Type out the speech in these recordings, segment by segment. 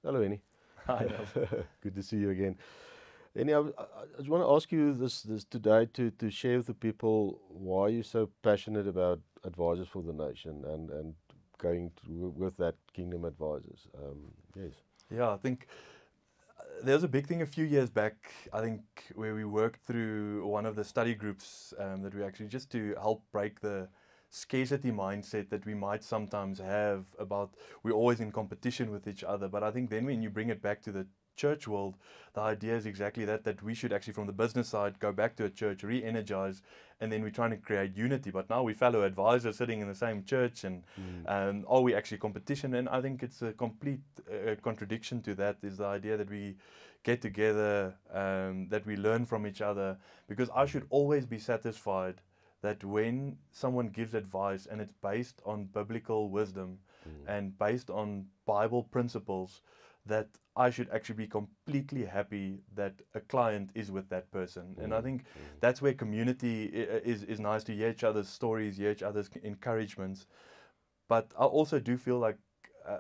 Hello, Annie. I know. Good to see you again. Annie, I just want to ask you this today to share with the people why you're so passionate about Advisors for the Nation and going with that Kingdom Advisors. Yes. Yeah, I think there was a big thing a few years back, I think, where we worked through one of the study groups that we actually just to help break the scarcity mindset that we might sometimes have about we're always in competition with each other. But I think then when you bring it back to the church world, the idea is exactly that we should actually, from the business side, go back to a church, re-energize, and then we're trying to create unity. But now we're fellow advisors sitting in the same church, and Mm, are we actually competition? And I think it's a complete contradiction to that is the idea that we get together, that we learn from each other, because I should always be satisfied that when someone gives advice and it's based on biblical wisdom mm, and based on Bible principles, that I should actually be completely happy that a client is with that person. And I mm, think mm, that's where community is nice to hear each other's stories, hear each other's encouragements. But I also do feel like uh,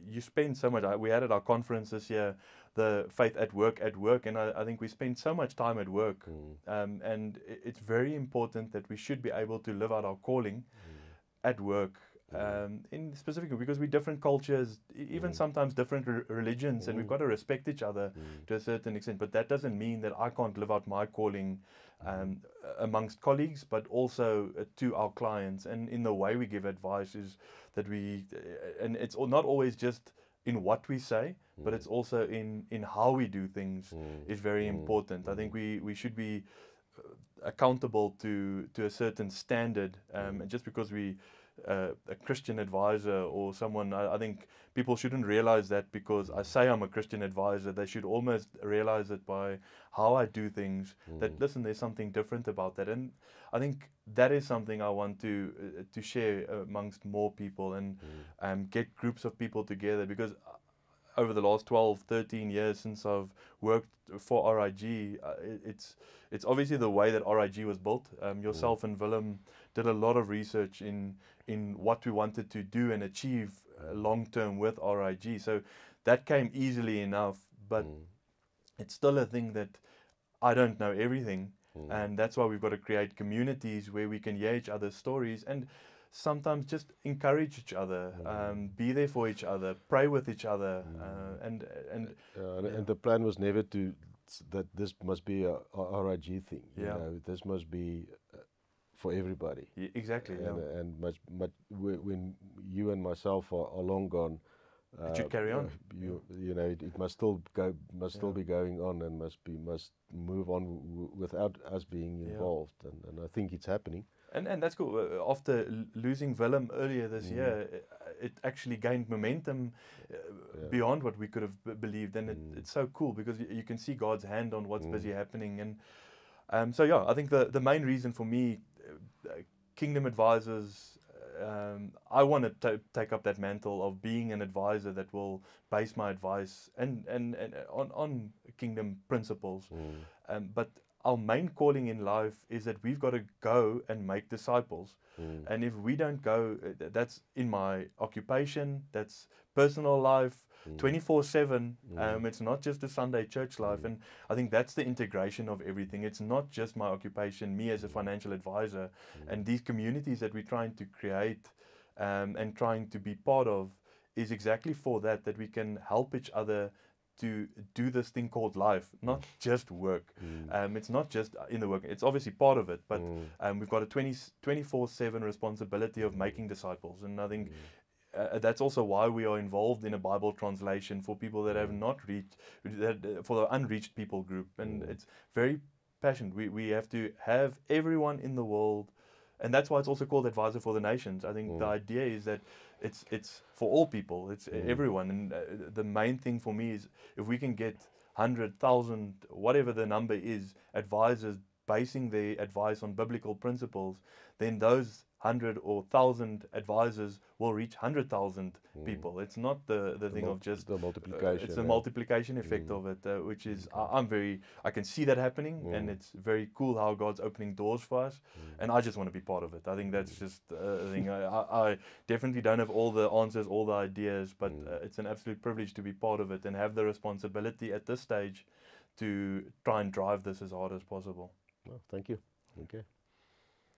you spend so much. We had at our conference this year, the faith at work, and I think we spend so much time at work, mm, and it's very important that we should be able to live out our calling mm, at work. mm, In specifically because we're different cultures, even mm, sometimes different religions, and we've mm, got to respect each other mm, to a certain extent. But that doesn't mean that I can't live out my calling mm, amongst colleagues, but also to our clients. And in the way we give advice is that and it's not always just in what we say, but mm, it's also in how we do things mm, is very mm, important. I think mm, we should be accountable to a certain standard, mm, and just because we a Christian advisor or someone, I think people shouldn't realize that because I say I'm a Christian advisor, they should almost realize it by how I do things. That mm, listen, there's something different about that, and I think that is something I want to share amongst more people and mm, get groups of people together because over the last 12, 13 years since I've worked for RIG, it's obviously the way that RIG was built. mm, Yourself and Willem did a lot of research in what we wanted to do and achieve mm, long term with RIG. So that came easily enough, but mm, it's still a thing that I don't know everything. mm, And that's why we've got to create communities where we can hear each other's stories and sometimes just encourage each other, mm, be there for each other, pray with each other, mm. and And yeah, the plan was never that this must be a RIG thing. You yeah, know, this must be for everybody. exactly, yeah. And much when you and myself are long gone, It should carry on. Yeah, you know it must still yeah, be going on and must move on without us being yeah. involved. And I think it's happening. And that's cool. After losing Willem earlier this Mm, year, it actually gained momentum uh, yeah. beyond what we could have believed, and Mm, it's so cool because you can see God's hand on what's mm, busy happening. And so yeah, I think the main reason for me, Kingdom Advisors, I want to take up that mantle of being an advisor that will base my advice and on Kingdom principles. mm, But our main calling in life is that we've got to go and make disciples. mm, And if we don't go, that's in my occupation, that's personal life, mm, 24/7. mm, It's not just a Sunday church life. mm, And I think that's the integration of everything. It's not just my occupation, me as a financial advisor, mm, and these communities that we're trying to create and trying to be part of is exactly for that, that we can help each other to do this thing called life, mm, not just work. mm, It's not just in the work, it's obviously part of it, but mm, we've got a 24/7 responsibility of making disciples. And I think mm, that's also why we are involved in a Bible translation for people that have mm, not reached, for the unreached people group. And mm, it's very passionate. We have to have everyone in the world, and that's why it's also called Advisor for the Nations. I think the mm, idea is that it's for all people, it's mm, everyone. And the main thing for me is if we can get 100,000, whatever the number is, advisors basing their advice on biblical principles, then those 100 or 1,000 advisors will reach 100,000 people. It's not the thing of just the multiplication. it's the multiplication effect of it, which is I can see that happening, and it's very cool how God's opening doors for us, and I just want to be part of it. I think that's just a thing. I definitely don't have all the answers, all the ideas, but it's an absolute privilege to be part of it and have the responsibility at this stage to try and drive this as hard as possible. Well, thank you. Okay.